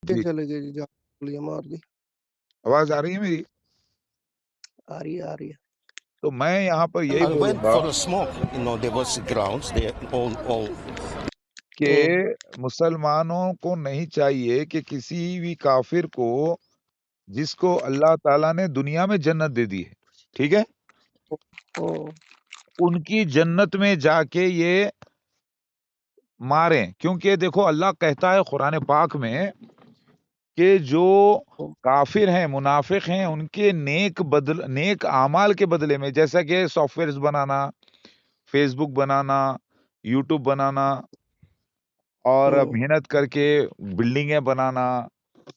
کے جی چلے گئے جی جا گولیاں مار دی آواز آ رہی ہے میری؟ آ رہی ہے آ رہی ہے تو میں یہاں پر یہی and بولوں went God for a smoke. There was grounds. They all. کہ ہوں مسلمانوں کو نہیں چاہیے کہ کسی بھی کافر کو، جس کو اللہ تعالیٰ نے دنیا میں جنت دے دی ہے، ٹھیک ہے، ہوں ان کی جنت میں جا کے یہ ماریں، کیونکہ دیکھو اللہ کہتا ہے قرآن پاک میں کہ جو ہوں کافر ہیں، منافق ہیں، ان کے نیک اعمال کے بدلے میں، جیسا کہ سافٹ ویئرز بنانا، فیس بک بنانا، یوٹیوب بنانا، اور ہوں محنت کر کے بلڈنگیں بنانا،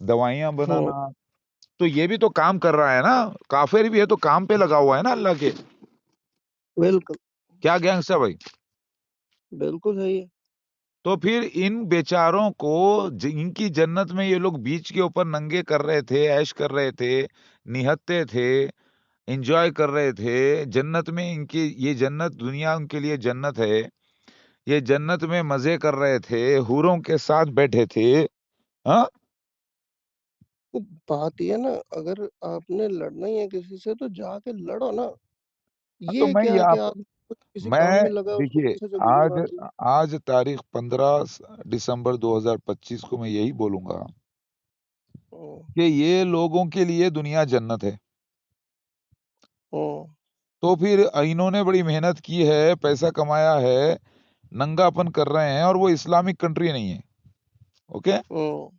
دوائیاں ہوں بنانا، تو یہ بھی تو کام کر رہا ہے نا، کافر بھی ہے تو کام پہ لگا ہوا ہے نا اللہ کے. بالکل کیا گینگسٹر بھائی؟ بالکل صحیح ہے تو پھر ان بیچاروں کو ان کی جنت میں یہ لوگ بیچ کے اوپر ننگے کر رہے تھے، عیش کر رہے تھے، نہتے تھے، انجوائے کر رہے تھے جنت میں. ان کی یہ جنت، دنیا ان کے لیے جنت ہے، یہ جنت میں مزے کر رہے تھے، حوروں کے ساتھ بیٹھے تھے. ہاں وہ بات یہ ہے نا، اگر آپ نے لڑنا ہی ہے کسی سے تو جا کے لڑو نا. تو یہ میں کیا یہاں کہ آپ کسی کام میں میں لگا اس کو دیکھیے، پیچھے سے گولی آج مار دی آج تاریخ 15 دسمبر 2025 کو میں یہی بولوں گا ہوں کہ یہ لوگوں کے لیے دنیا جنت ہے. ہوں تو پھر انہوں نے بڑی محنت کی ہے، پیسہ کمایا ہے، ننگا پن کر رہے ہیں، اور وہ اسلامک کنٹری نہیں ہے. اوکے، ہوں وہ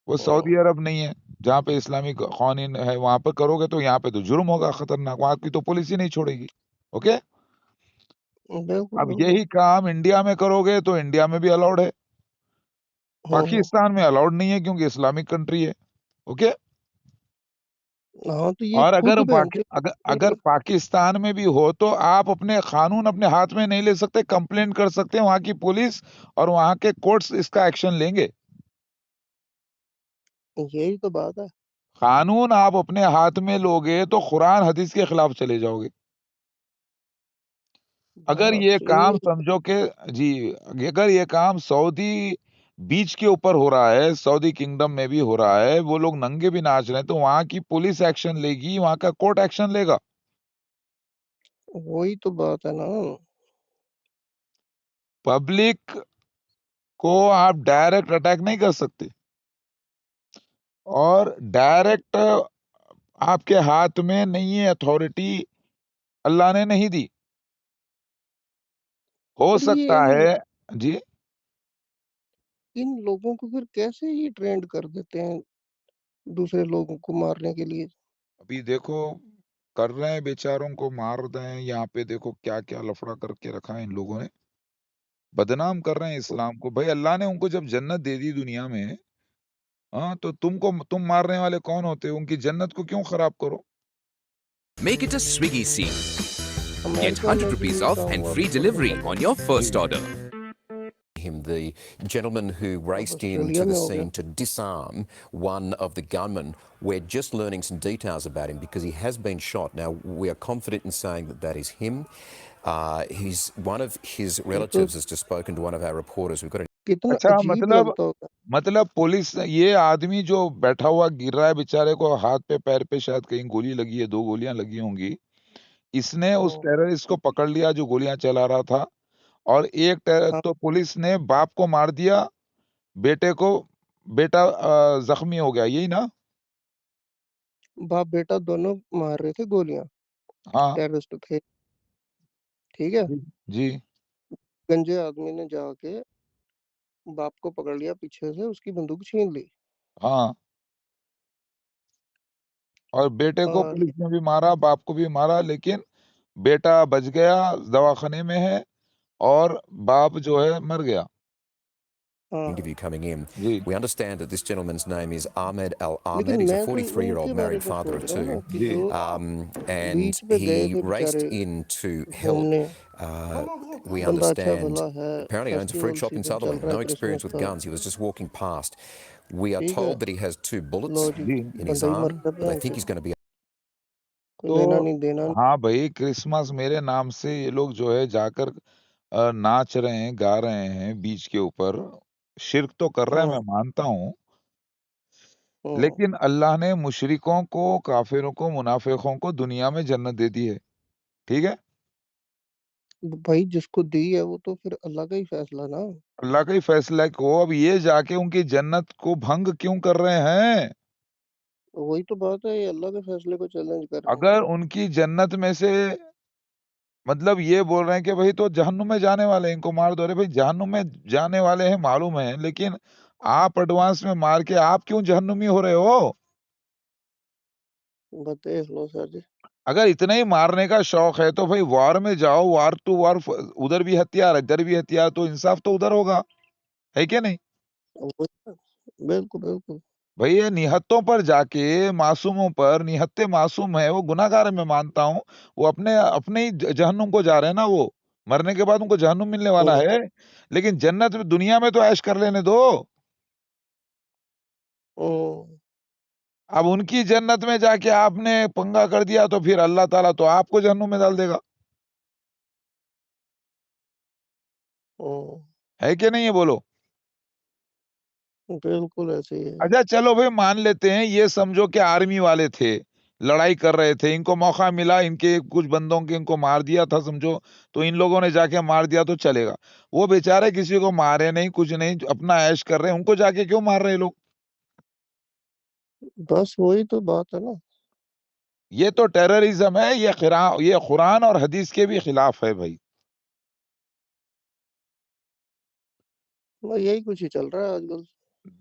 ہوں سعودی عرب نہیں ہے جہاں پہ اسلامک قوانین ہے. وہاں پہ کرو گے تو یہاں پہ تو جرم ہوگا خطرناک، وہاں کی تو پولیس ہی نہیں چھوڑے گی. اوکے، بالکل اب بالکل یہی کام انڈیا میں کرو گے تو انڈیا میں بھی الاؤڈ ہے، ہوں پاکستان میں الاؤڈ نہیں ہے کیونکہ اسلامک کنٹری ہے. اوکے، ہاں تو یہ اور خود اگر پاکستان میں بھی ہو تو آپ اپنے قانون اپنے ہاتھ میں نہیں لے سکتے، کمپلین کر سکتے ہیں، وہاں کی پولیس اور وہاں کے کورٹس اس کا ایکشن لیں گے. یہی تو بات ہے. قانون آپ اپنے ہاتھ میں لوگے تو قرآن حدیث کے خلاف چلے جاؤ گے. اگر بات یہ صحیح کام ہے. سمجھو کہ جی، اگر یہ کام سعودی بیچ کے اوپر ہو رہا ہے، سعودی کنگڈم میں بھی ہو رہا ہے، وہ لوگ ننگے بھی ناچ رہے ہیں، تو وہاں کی پولیس ایکشن لے گی، وہاں کا کورٹ ایکشن لے گا. وہی تو بات ہے نا. پبلک کو آپ ڈائریکٹ اٹیک نہیں کر سکتے، اور ڈائریکٹ آپ کے ہاتھ میں نہیں ہے اتھارٹی، اللہ نے نہیں دی. ہو پر یہ سکتا ہے جی. ان لوگوں کو پھر کیسے ہی ٹرینڈ کر دیتے ہیں دوسرے لوگوں کو مارنے کے لیے. ابھی دیکھو کر رہے ہیں، بیچاروں کو مار رہے ہیں. یہاں پہ دیکھو کیا کیا لفڑا کر کے رکھا ہے ان لوگوں نے، بدنام کر رہے ہیں اسلام کو. بھائی اللہ نے ان کو جب جنت دے دی دنیا میں، ہاں، تو تم مارنے والے کون ہوتے؟ ان کی جنت کو کیوں خراب کرو؟ Make it a Swiggy scene. Get امریکہ 100 میں بھی rupees یہ off کام and ہوا free تھا delivery on your جی first جی order. Him, the gentleman who اب raced آسٹریلیا into the میں ہو گیا. scene to disarm one of the gunmen. We're just learning some details about him because he has been shot. Now, we are confident in saying that that is him. One of his یہ تو relatives has just spoken to one of our reporters. We've got کتنا اچھا، عجیب لگتا ہوگا. مطلب police, یہ آدمی جو بیٹھا ہوا گر رہا ہے بیچارے کو، ہاتھ پہ پیر پہ شاید کہیں گولی لگی ہے، 2 گولیاں لگی ہوں گی. اس نے اس ہوں ٹیررسٹ کو پکڑ لیا جو گولیاں چلا رہا تھا، اور ایک ہاں تو پولیس نے باپ کو مار دیا، بیٹا زخمی ہو گیا، یہی نا؟ باپ بیٹا دونوں مار رہے تھے گولیاں. ہاں ٹیررسٹ تھے. ٹھیک ہے. جی جی گنجے آدمی نے جا کے باپ کو پکڑ لیا پیچھے سے، اس کی بندوق چھین لی ہاں، اور بیٹے کو اور پولیس نے بھی مارا، باپ کو بھی مارا، لیکن بیٹا بچ گیا، دواخانے میں ہے، اور باپ جو ہے مر گیا. ہاں interview coming in. G We understand that this gentleman's name is Ahmed Al Ahmed. لیکن He's a میں تو ان 43-year-old کے بارے married میں father سوچ of رہا ہوں نا two. کہ جی جو And بیچ پہ he گئے تھے raced بیچارے into Hell. گھومنے. We بندہ اچھا understand. بھلا ہے، Apparently owns a fruit festival shop in season چل Sutherland. رہا ہے No experience کرسمس with کا. guns. He was just walking past. We are ٹھیک ہے. told that he has 2 bullets love G G in his بندہ ہی مر arm. گیا They بہن think چود. he's going to be کوئی تو لینا نہیں دینا نہیں. ہاں بھائی، کرسمس میرے نام سے یہ لوگ جو ہے جا کر ناچ رہے ہیں، گا رہے ہیں بیچ کے اوپر. شرک تو کر رہے ہیں، ہاں میں مانتا ہوں، لیکن اللہ نے مشرکوں کو، کافروں کو، منافقوں کو دنیا میں جنت دے دی ہے، ٹھیک ہے؟ بھائی جس کو دی ہے وہ تو پھر اللہ کا ہی فیصلہ نا. اللہ کا ہی فیصلہ کو اب یہ جا کے ان کی جنت کو بھنگ کیوں کر رہے ہیں؟ وہی تو بات ہے، یہ اللہ کے فیصلے کو چیلنج کر رہے ہیں. اگر ان کی جنت میں سے مطلب یہ بول رہے ہیں کہ بھئی تو جہنم میں جانے والے ہیں، ان کو مار دو. ارے بھئی جہنم میں جانے والے ہیں معلوم ہے، لیکن آپ ایڈوانس میں مار کے آپ کیوں جہنمی ہو رہے ہو؟ بس دیکھ لو سر جی. اگر اتنا ہی مارنے کا شوق ہے تو بھئی وار میں جاؤ، وار ٹو وار، ادھر بھی ہتھیار ادھر بھی ہتھیار، تو انصاف تو ادھر ہوگا، ہے کہ نہیں؟ بالکل بالکل. بھئی یہ نہتوں پر جا کے، معصوموں پر، نہتے معصوم ہے، وہ گناہگار ہے، میں مانتا ہوں، وہ اپنے ہی جہنم کو جا رہے ہیں نا، وہ مرنے کے بعد ان کو جہنم ملنے والا ہے، لیکن جنت دنیا میں تو عیش کر لینے دو. اب ان کی جنت میں جا کے آپ نے پنگا کر دیا تو پھر اللہ تعالیٰ تو آپ کو جہنم میں ڈال دے گا، ہے کہ نہیں؟ یہ بولو. بالکل ایسے ہی ہے. اچھا چلو بھئی مان لیتے ہیں، یہ سمجھو کہ آرمی والے تھے، لڑائی کر رہے تھے، ان کو موقع ملا، ان کے کچھ بندوں کے ان کو مار دیا تھا سمجھو، تو ان لوگوں نے جا کے مار دیا تو چلے گا. وہ بیچارے کسی کو مارے نہیں، کچھ نہیں، اپنا عیش کر رہے ہیں، ان کو جا کے کیوں مار رہے لوگ؟ بس وہی تو بات ہے نا. یہ تو ٹیررزم ہے، یہ قرآن اور حدیث کے بھی خلاف ہے بھائی. یہی کچھ ہی چل رہا ہے آج کل.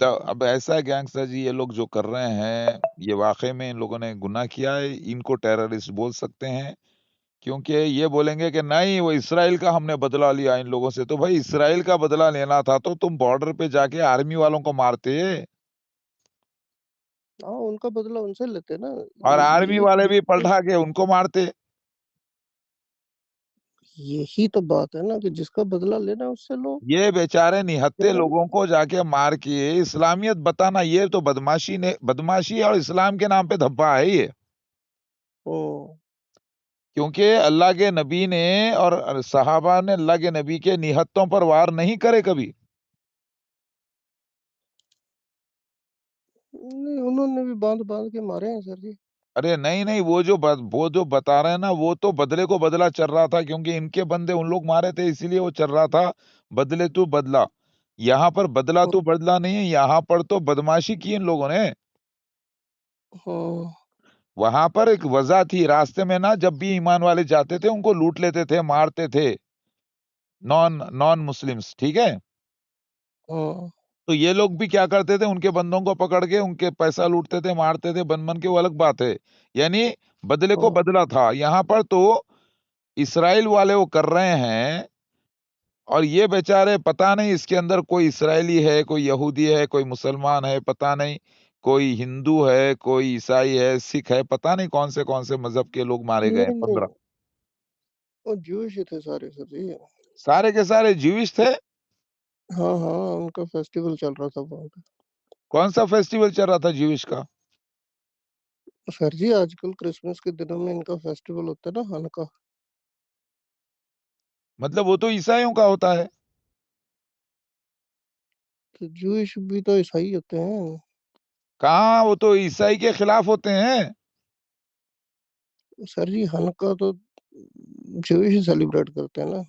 اب ایسا ہے گینگسٹر جی، یہ لوگ جو کر رہے ہیں، یہ واقعی میں ان لوگوں نے گناہ کیا ہے، ان کو ٹیررسٹ بول سکتے ہیں، کیونکہ یہ بولیں گے کہ نہیں وہ اسرائیل کا ہم نے بدلہ لیا ان لوگوں سے. تو بھائی اسرائیل کا بدلہ لینا تھا تو تم بارڈر پہ جا کے آرمی والوں کو مارتے، ہاں ان کا بدلہ ان سے لیتے نا. اور آرمی والے بھی پلٹا کے ان کو مارتے. یہی تو بات ہے نا کہ جس کا بدلہ لینا ہے اس سے لو. یہ بیچارے نہتے لوگوں کو جا کے مار کے اسلامیت بتانا، یہ تو بدماشی اور اسلام کے نام پہ دھبا ہے یہ. کیونکہ اللہ کے نبی نے اور صحابہ نے اللہ کے نبی کے نہتوں پر وار نہیں کرے کبھی. نہیں انہوں نے بھی باندھ باندھ کے مارے ہیں سر جی. ارے نہیں، وہ جو بتا رہے ہیں نا، وہ تو بدلے کو بدلہ چل رہا تھا، کیونکہ ان کے بندے ان لوگ مارے تھے، اسی لیے وہ چل رہا تھا بدلے تو بدلہ. یہاں پر بدلہ تو بدلہ نہیں ہے، یہاں پر تو بدماشی کی ان لوگوں نے. وہاں پر ایک وجہ تھی، راستے میں نا جب بھی ایمان والے جاتے تھے ان کو لوٹ لیتے تھے، مارتے تھے، نان مسلمز، ٹھیک ہے؟ تو یہ لوگ بھی کیا کرتے تھے، ان کے بندوں کو پکڑ کے ان کے پیسہ لوٹتے تھے، مارتے تھے، بن کے، وہ الگ بات ہے. یعنی بدلے کو بدلہ تھا. یہاں پر تو اسرائیل والے وہ کر رہے ہیں، اور یہ بیچارے پتہ نہیں اس کے اندر کوئی اسرائیلی ہے، کوئی یہودی ہے، کوئی مسلمان ہے، پتہ نہیں کوئی ہندو ہے، کوئی عیسائی ہے، سکھ ہے، پتہ نہیں کون سے مذہب کے لوگ مارے گئے ہیں. 15 وہ جوش ہی تھے سارے سر جی. سارے کے سارے جیوش تھے. ہاں ان کا فیسٹیول چل رہا تھا وہاں پہ. کون سا فیسٹیول چل رہا تھا جیوش کا؟ سر جی آج کل کرسمس کے دنوں میں ان کا فیسٹیول ہوتا ہے نا، ہانکا. مطلب وہ تو عیسائیوں کا ہوتا ہے. تو جوش بھی تو عیسائی ہوتے ہیں. کہاں، وہ تو عیسائی کے خلاف ہوتے ہیں. سر جی ہانکا تو جوش ہی سیلیبریٹ کرتے ہیں نا.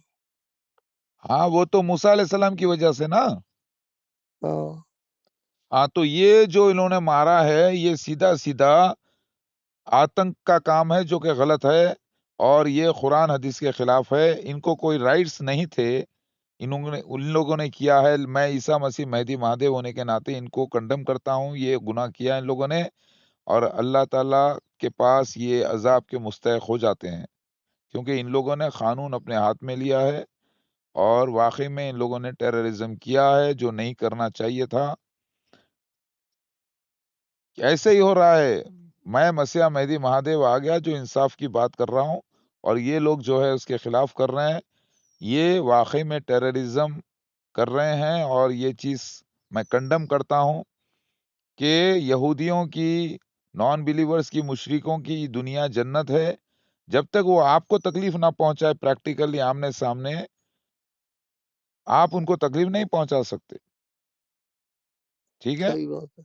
ہاں وہ تو موسیٰ علیہ السلام کی وجہ سے نا. ہاں تو یہ جو انہوں نے مارا ہے، یہ سیدھا آتنک کا کام ہے، جو کہ غلط ہے، اور یہ قرآن حدیث کے خلاف ہے. ان کو کوئی رائٹس نہیں تھے، ان لوگوں نے کیا ہے. میں عیسیٰ مسیح مہدی مہدیو ہونے کے ناطے ان کو کنڈم کرتا ہوں. یہ گناہ کیا ان لوگوں نے، اور اللہ تعالیٰ کے پاس یہ عذاب کے مستحق ہو جاتے ہیں، کیونکہ ان لوگوں نے قانون اپنے ہاتھ میں لیا ہے، اور واقعی میں ان لوگوں نے ٹیررزم کیا ہے جو نہیں کرنا چاہیے تھا. ایسے ہی ہو رہا ہے. میں مسیح مہدی مہادیو آ گیا جو انصاف کی بات کر رہا ہوں، اور یہ لوگ جو ہے اس کے خلاف کر رہے ہیں. یہ واقعی میں ٹیررزم کر رہے ہیں، اور یہ چیز میں کنڈم کرتا ہوں کہ یہودیوں کی، نان بلیورز کی، مشرکوں کی دنیا جنت ہے. جب تک وہ آپ کو تکلیف نہ پہنچائے پریکٹیکلی آمنے سامنے، آپ ان کو تکلیف نہیں پہنچا سکتے. ٹھیک ہے؟ صحیح بات ہے.